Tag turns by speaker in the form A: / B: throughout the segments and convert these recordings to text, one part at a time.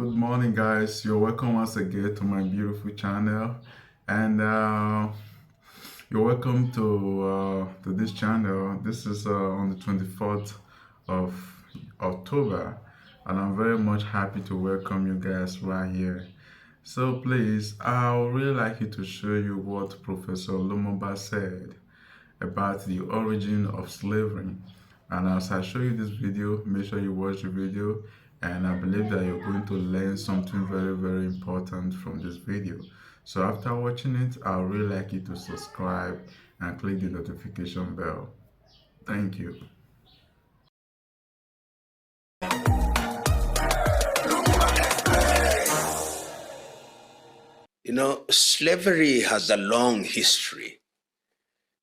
A: Good morning, guys. You're welcome once again to my beautiful channel, and you're welcome to this channel. This is on the 24th of October, and I'm very much happy to welcome you guys right here. So please, I would really like you to show you what Professor Lumumba said about the origin of slavery. And as I show you this video, make sure you watch the video, and I believe that you're going to learn something very, very important from this video. So after watching it, I would really like you to subscribe and click the notification bell. Thank you.
B: Slavery has a long history.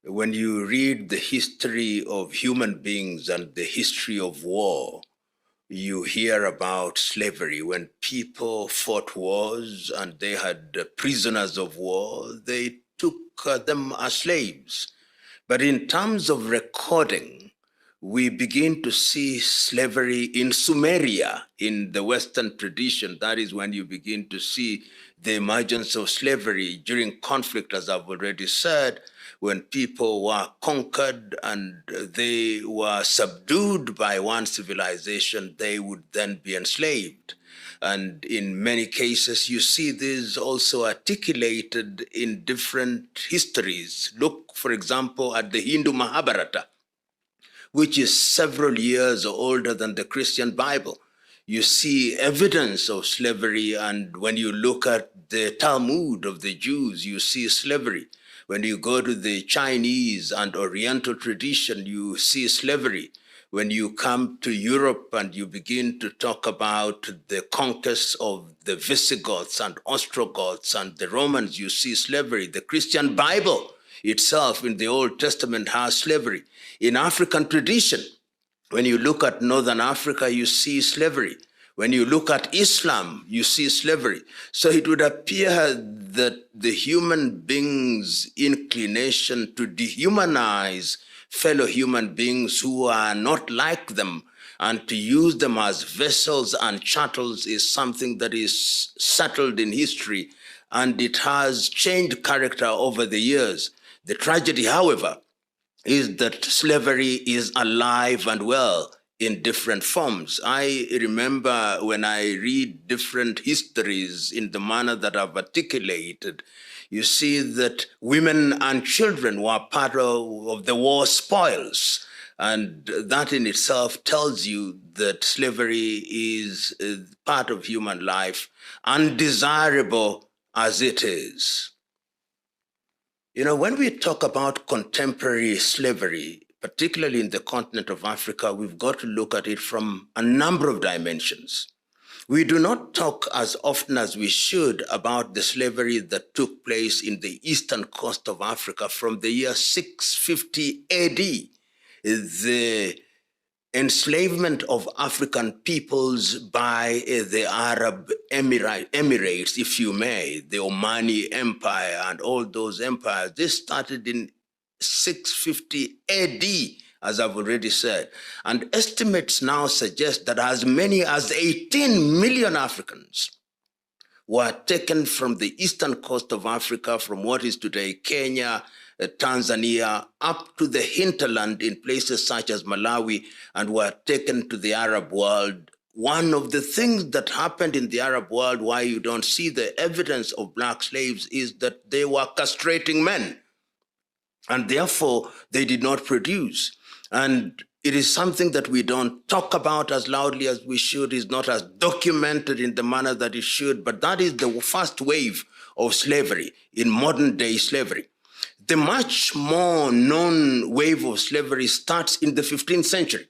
B: When you read the history of human beings and the history of war, you hear about slavery. When people fought wars and they had prisoners of war, they took them as slaves. But in terms of recording, we begin to see slavery in Sumeria, in the Western tradition. That is when you begin to see the emergence of slavery during conflict, as I've already said, when people were conquered and they were subdued by one civilization, they would then be enslaved. And in many cases, you see this also articulated in different histories. Look, for example, at the Hindu Mahabharata, which is several years older than the Christian Bible. You see evidence of slavery, and when you look at the Talmud of the Jews, you see slavery. When you go to the Chinese and Oriental tradition, you see slavery. When you come to Europe and you begin to talk about the conquest of the Visigoths and Ostrogoths and the Romans, you see slavery. The Christian Bible itself in the Old Testament has slavery. In African tradition, when you look at Northern Africa, you see slavery. When you look at Islam, you see slavery. So it would appear that the human being's inclination to dehumanize fellow human beings who are not like them and to use them as vessels and chattels is something that is settled in history, and it has changed character over the years. The tragedy, however, is that slavery is alive and well in different forms. I remember when I read different histories in the manner that I've articulated, you see that women and children were part of the war spoils. And that in itself tells you that slavery is part of human life, undesirable as it is. When we talk about contemporary slavery, particularly in the continent of Africa, we've got to look at it from a number of dimensions. We do not talk as often as we should about the slavery that took place in the eastern coast of Africa from the year 650 AD. The enslavement of African peoples by the Arab Emirates, if you may, the Omani Empire and all those empires. This started in 650 AD, as I've already said. And estimates now suggest that as many as 18 million Africans were taken from the eastern coast of Africa, from what is today Kenya, Tanzania, up to the hinterland in places such as Malawi, and were taken to the Arab world. One of the things that happened in the Arab world, why you don't see the evidence of black slaves, is that they were castrating men, and therefore they did not produce. And it is something that we don't talk about as loudly as we should, is not as documented in the manner that it should, but that is the first wave of slavery, in modern day slavery. The much more known wave of slavery starts in the 15th century.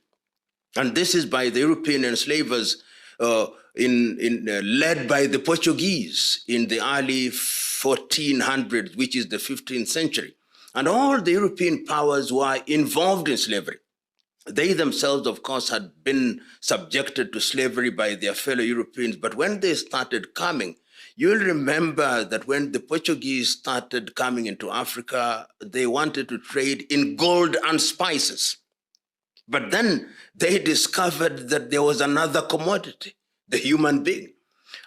B: And this is by the European enslavers led by the Portuguese in the early 1400s, which is the 15th century. And all the European powers were involved in slavery. They themselves, of course, had been subjected to slavery by their fellow Europeans. But when they started coming, you'll remember that when the Portuguese started coming into Africa, they wanted to trade in gold and spices. But then they discovered that there was another commodity, the human being.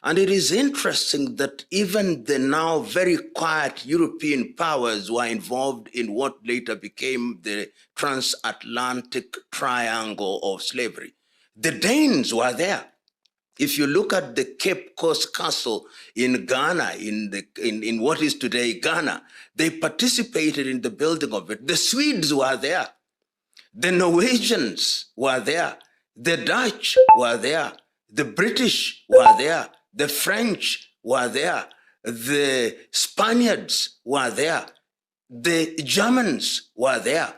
B: And it is interesting that even the now very quiet European powers were involved in what later became the transatlantic triangle of slavery. The Danes were there. If you look at the Cape Coast Castle in Ghana, in what is today Ghana, they participated in the building of it. The Swedes were there. The Norwegians were there. The Dutch were there. The British were there. The French were there. The Spaniards were there. The Germans were there.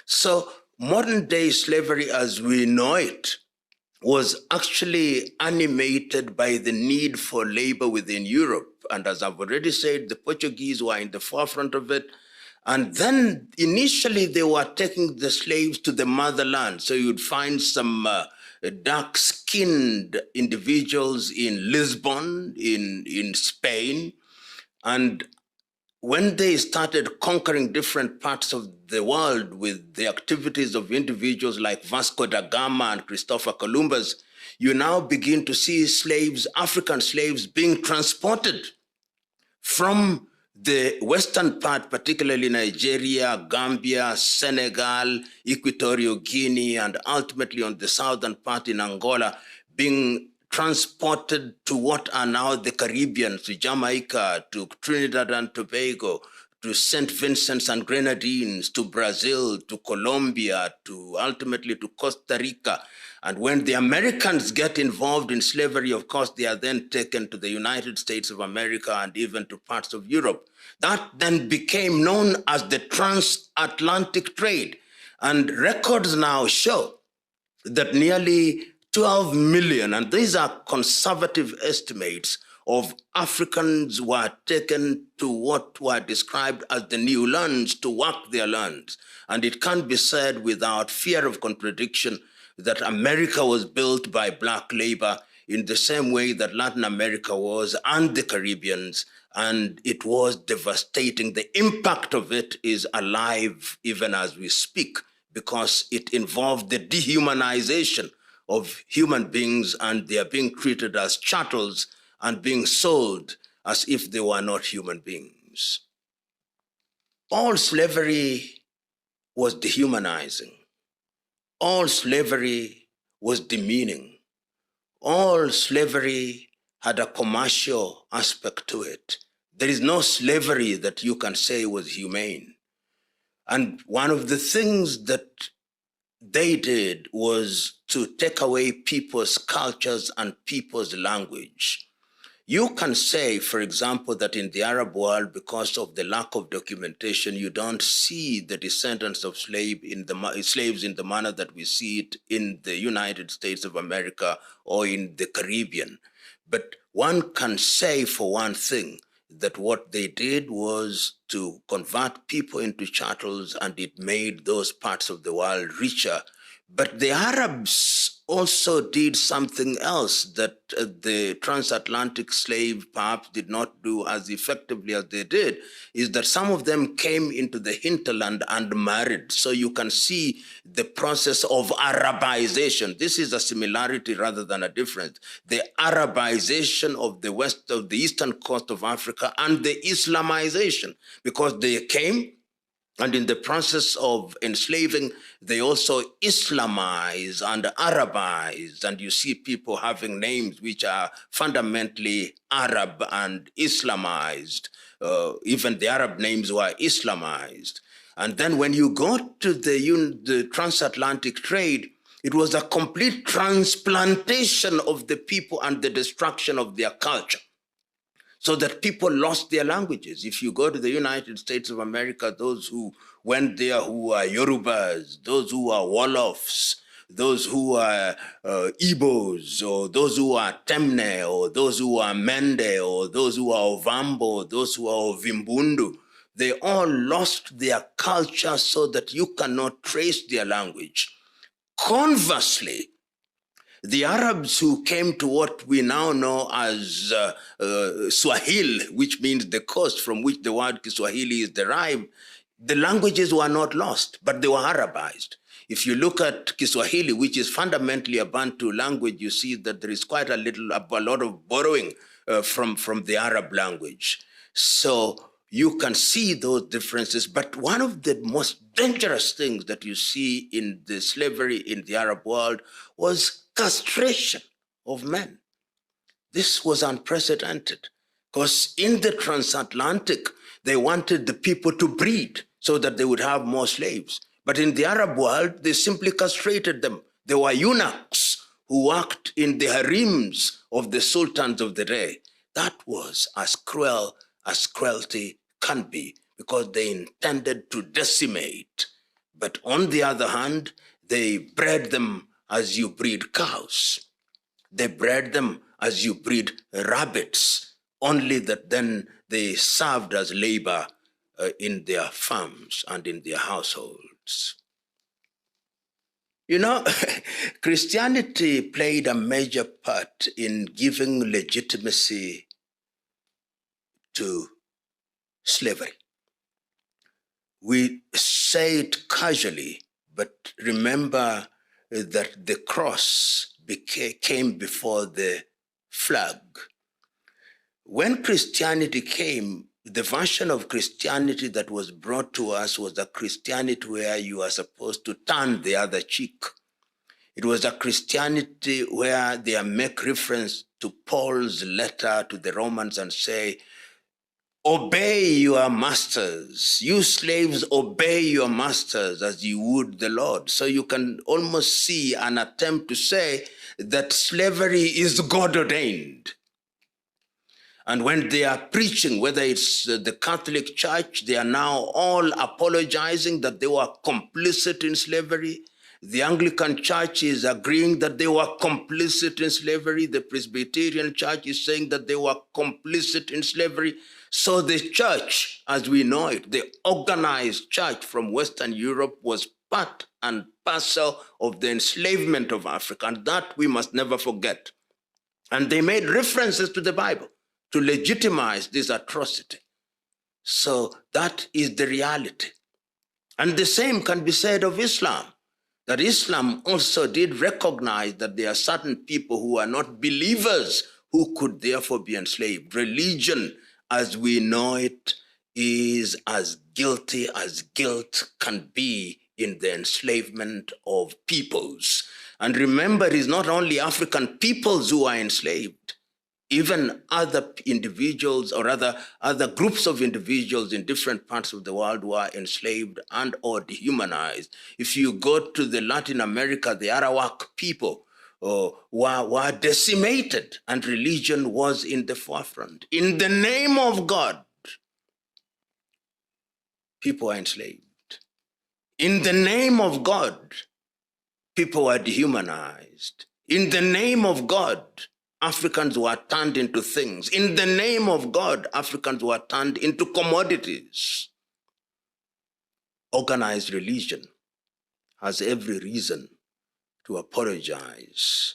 B: So modern day slavery as we know it was actually animated by the need for labor within Europe. And as I've already said, the Portuguese were in the forefront of it. And then initially they were taking the slaves to the motherland. So you'd find some dark-skinned individuals in Lisbon, in Spain. And when they started conquering different parts of the world with the activities of individuals like Vasco da Gama and Christopher Columbus, you now begin to see slaves, African slaves, being transported from the western part, particularly Nigeria, Gambia, Senegal, Equatorial Guinea, and ultimately on the southern part in Angola, being transported to what are now the Caribbean, to Jamaica, to Trinidad and Tobago, to St. Vincent's and Grenadines, to Brazil, to Colombia, to ultimately to Costa Rica. And when the Americans get involved in slavery, of course, they are then taken to the United States of America and even to parts of Europe. That then became known as the transatlantic trade. And records now show that nearly 12 million, and these are conservative estimates, of Africans were taken to what were described as the new lands to work their lands. And it can't be said without fear of contradiction that America was built by black labor in the same way that Latin America was, and the Caribbeans, and it was devastating. The impact of it is alive even as we speak, because it involved the dehumanization of human beings, and they are being treated as chattels and being sold as if they were not human beings. All slavery was dehumanizing. All slavery was demeaning. All slavery had a commercial aspect to it. There is no slavery that you can say was humane. And one of the things that they did was to take away people's cultures and people's language. You can say, for example, that in the Arab world, because of the lack of documentation, you don't see the descendants of slaves in the manner that we see it in the United States of America or in the Caribbean. But one can say, for one thing, that what they did was to convert people into chattels, and it made those parts of the world richer. But the Arabs also did something else that the transatlantic slave perhaps did not do as effectively as they did, is that some of them came into the hinterland and married. So you can see the process of Arabization. This is a similarity rather than a difference. The Arabization of the eastern coast of Africa and the Islamization, because they came, and in the process of enslaving, they also Islamize and Arabize. And you see people having names which are fundamentally Arab and Islamized. Even the Arab names were Islamized. And then when you go to the transatlantic trade, it was a complete transplantation of the people and the destruction of their culture, so that people lost their languages. If you go to the United States of America, those who went there who are Yorubas, those who are Wolofs, those who are Igbos, or those who are Temne, or those who are Mende, or those who are Ovambo, those who are Ovimbundu, they all lost their culture so that you cannot trace their language. Conversely, the Arabs who came to what we now know as Swahili, which means the coast from which the word Kiswahili is derived, the languages were not lost, but they were Arabized. If you look at Kiswahili, which is fundamentally a Bantu language, you see that there is quite a lot of borrowing from the Arab language. So you can see those differences. But one of the most dangerous things that you see in the slavery in the Arab world was castration of men. This was unprecedented because in the transatlantic, they wanted the people to breed so that they would have more slaves. But in the Arab world, they simply castrated them. They were eunuchs who worked in the harems of the sultans of the day. That was as cruel as cruelty can be because they intended to decimate. But on the other hand, they bred them as you breed cows. They bred them as you breed rabbits, only that then they served as labor in their farms and in their households. You know, Christianity played a major part in giving legitimacy to slavery. We say it casually, but remember that the cross came before the flag. When Christianity came, the version of Christianity that was brought to us was a Christianity where you are supposed to turn the other cheek. It was a Christianity where they make reference to Paul's letter to the Romans and say, obey your masters. You slaves, obey your masters as you would the Lord. So you can almost see an attempt to say that slavery is God ordained. And when they are preaching, whether it's the Catholic Church, they are now all apologizing that they were complicit in slavery. The Anglican Church is agreeing that they were complicit in slavery. The Presbyterian Church is saying that they were complicit in slavery. So the church, as we know it, the organized church from Western Europe was part and parcel of the enslavement of Africa, and that we must never forget. And they made references to the Bible to legitimize this atrocity. So that is the reality. And the same can be said of Islam, that Islam also did recognize that there are certain people who are not believers who could therefore be enslaved. Religion, as we know it, is as guilty as guilt can be in the enslavement of peoples. And remember, it is not only African peoples who are enslaved. Even other individuals or other groups of individuals in different parts of the world were enslaved and or dehumanized. If you go to the Latin America, the Arawak people were decimated and religion was in the forefront. In the name of God, people are enslaved. In the name of God, people are dehumanized. In the name of God, Africans were turned into things. In the name of God, Africans were turned into commodities. Organized religion has every reason to apologize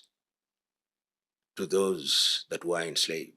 B: to those that were enslaved.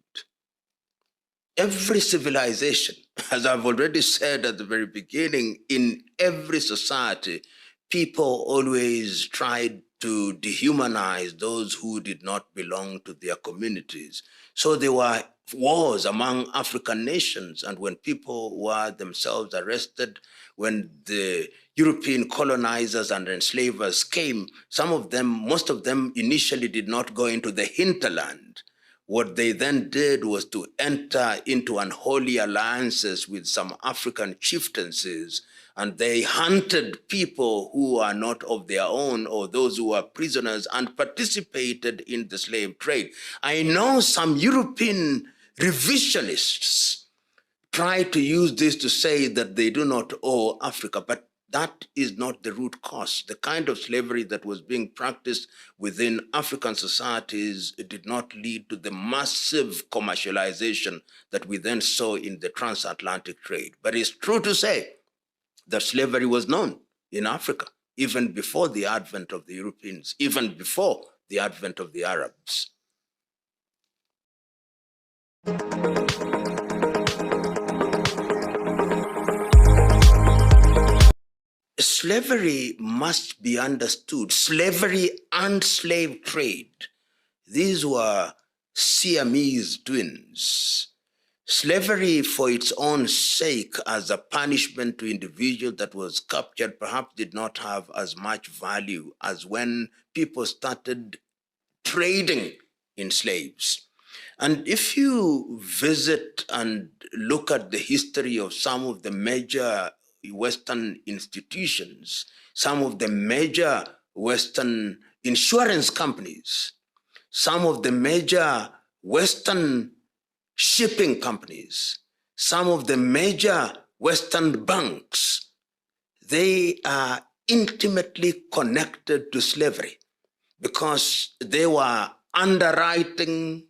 B: Every civilization, as I've already said at the very beginning, in every society, people always tried to dehumanize those who did not belong to their communities. So there were wars among African nations, and when people were themselves arrested, when the European colonizers and enslavers came, most of them initially did not go into the hinterland. What they then did was to enter into unholy alliances with some African chieftaincies, and they hunted people who are not of their own or those who are prisoners and participated in the slave trade. I know some European revisionists try to use this to say that they do not owe Africa, but that is not the root cause. The kind of slavery that was being practiced within African societies did not lead to the massive commercialization that we then saw in the transatlantic trade. But it's true to say that slavery was known in Africa, even before the advent of the Europeans, even before the advent of the Arabs. slavery must be understood. Slavery and slave trade, these were Siamese twins. Slavery for its own sake as a punishment to individual that was captured perhaps did not have as much value as when people started trading in slaves. And if you visit and look at the history of some of the major Western institutions, some of the major Western insurance companies, some of the major Western shipping companies, some of the major Western banks, they are intimately connected to slavery because they were underwriting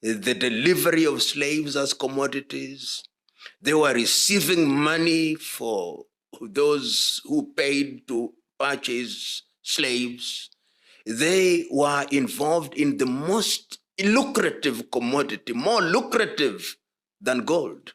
B: the delivery of slaves as commodities. They were receiving money for those who paid to purchase slaves. They were involved in the most lucrative commodity, more lucrative than gold,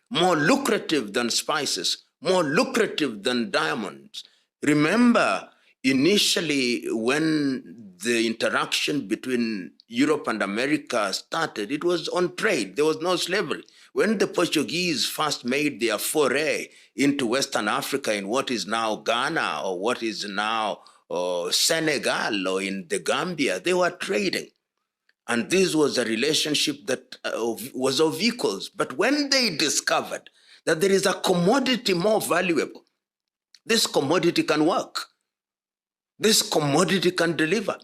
B: more lucrative than spices, more lucrative than diamonds. Remember, initially, when the interaction between Europe and America started, it was on trade. There was no slavery. When the Portuguese first made their foray into Western Africa in what is now Ghana or what is now Senegal or in the Gambia, they were trading. And this was a relationship that was of equals. But when they discovered that there is a commodity more valuable, this commodity can work, this commodity can deliver,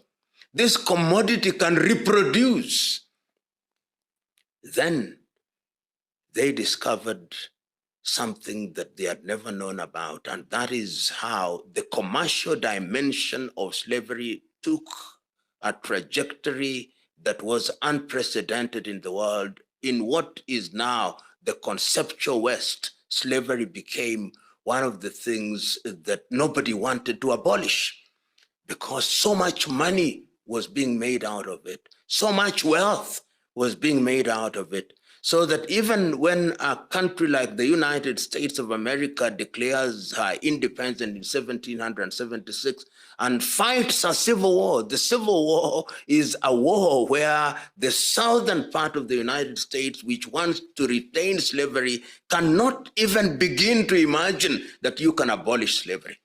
B: this commodity can reproduce, then they discovered something that they had never known about. And that is how the commercial dimension of slavery took a trajectory that was unprecedented in the world. In what is now the conceptual West, slavery became one of the things that nobody wanted to abolish because so much money was being made out of it, so much wealth was being made out of it, so that even when a country like the United States of America declares her independence in 1776 and fights a civil war, the Civil War is a war where the southern part of the United States, which wants to retain slavery, cannot even begin to imagine that you can abolish slavery.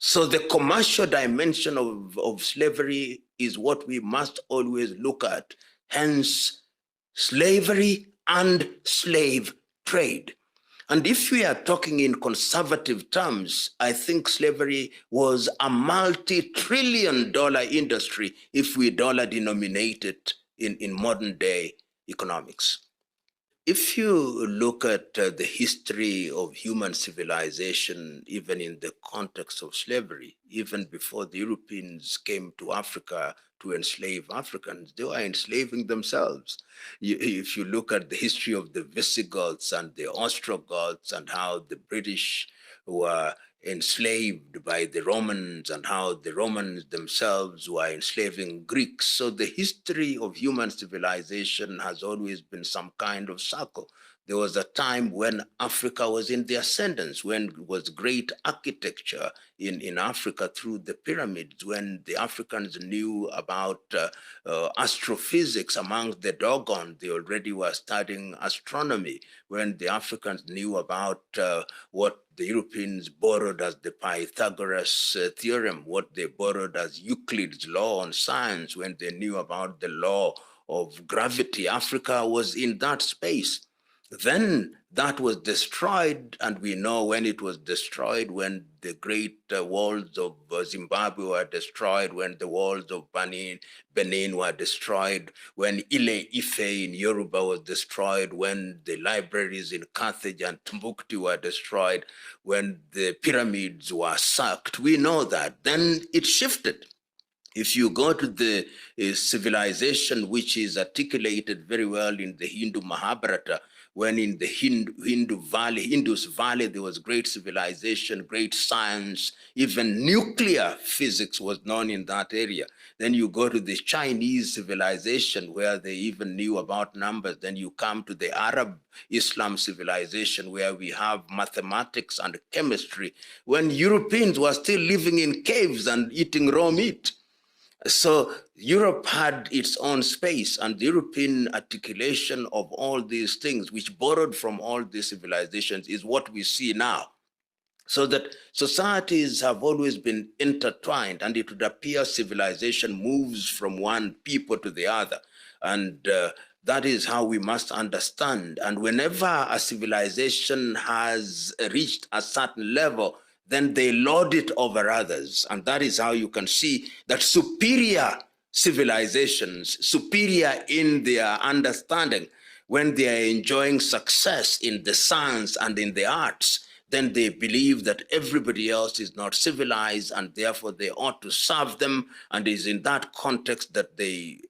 B: So the commercial dimension of slavery is what we must always look at. Hence, slavery and slave trade. And if we are talking in conservative terms, I think slavery was a multi-trillion-dollar industry if we dollar denominate it in modern day economics. If you look at the history of human civilization, even in the context of slavery, even before the Europeans came to Africa to enslave Africans, they were enslaving themselves. If you look at the history of the Visigoths and the Ostrogoths and how the British were enslaved by the Romans and how the Romans themselves were enslaving Greeks. So the history of human civilization has always been some kind of circle. There was a time when Africa was in the ascendance, when it was great architecture in Africa through the pyramids, when the Africans knew about astrophysics amongst the Dogon, they already were studying astronomy, when the Africans knew about what the Europeans borrowed as the Pythagoras theorem, what they borrowed as Euclid's law on science, when they knew about the law of gravity. Africa was in that space. Then that was destroyed, and we know when it was destroyed, when the great walls of Zimbabwe were destroyed, when the walls of Benin were destroyed, when Ile Ife in Yoruba was destroyed, when the libraries in Carthage and Timbuktu were destroyed, when the pyramids were sacked. We know that. Then it shifted. If you go to the civilization which is articulated very well in the Hindu Mahabharata, when in the Indus Valley, there was great civilization, great science, even nuclear physics was known in that area. Then you go to the Chinese civilization where they even knew about numbers. Then you come to the Arab Islam civilization where we have mathematics and chemistry, when Europeans were still living in caves and eating raw meat. So Europe had its own space, and the European articulation of all these things, which borrowed from all these civilizations, is what we see now. So that societies have always been intertwined, and it would appear civilization moves from one people to the other. And that is how we must understand. And whenever a civilization has reached a certain level, then they lord it over others. And that is how you can see that superior civilizations, superior in their understanding, when they are enjoying success in the science and in the arts, then they believe that everybody else is not civilized and therefore they ought to serve them. And it is in that context that they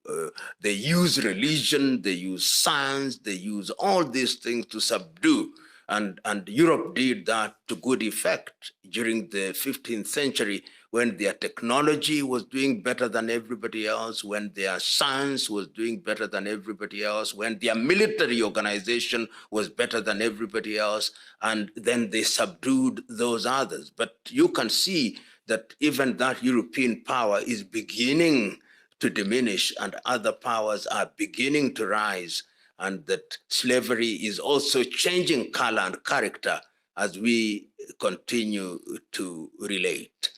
B: use religion, they use science, they use all these things to subdue. And Europe did that to good effect during the 15th century, when their technology was doing better than everybody else, when their science was doing better than everybody else, when their military organization was better than everybody else, and then they subdued those others. But you can see that even that European power is beginning to diminish and other powers are beginning to rise, and that slavery is also changing color and character as we continue to relate.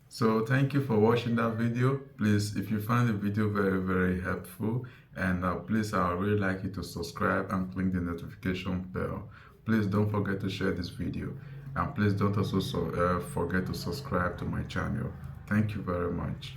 A: So thank you for watching that video. Please, if you find the video very helpful, and please, I would really like you to subscribe and click the notification bell. Please don't forget to share this video, and please don't also forget to subscribe to my channel. Thank you very much.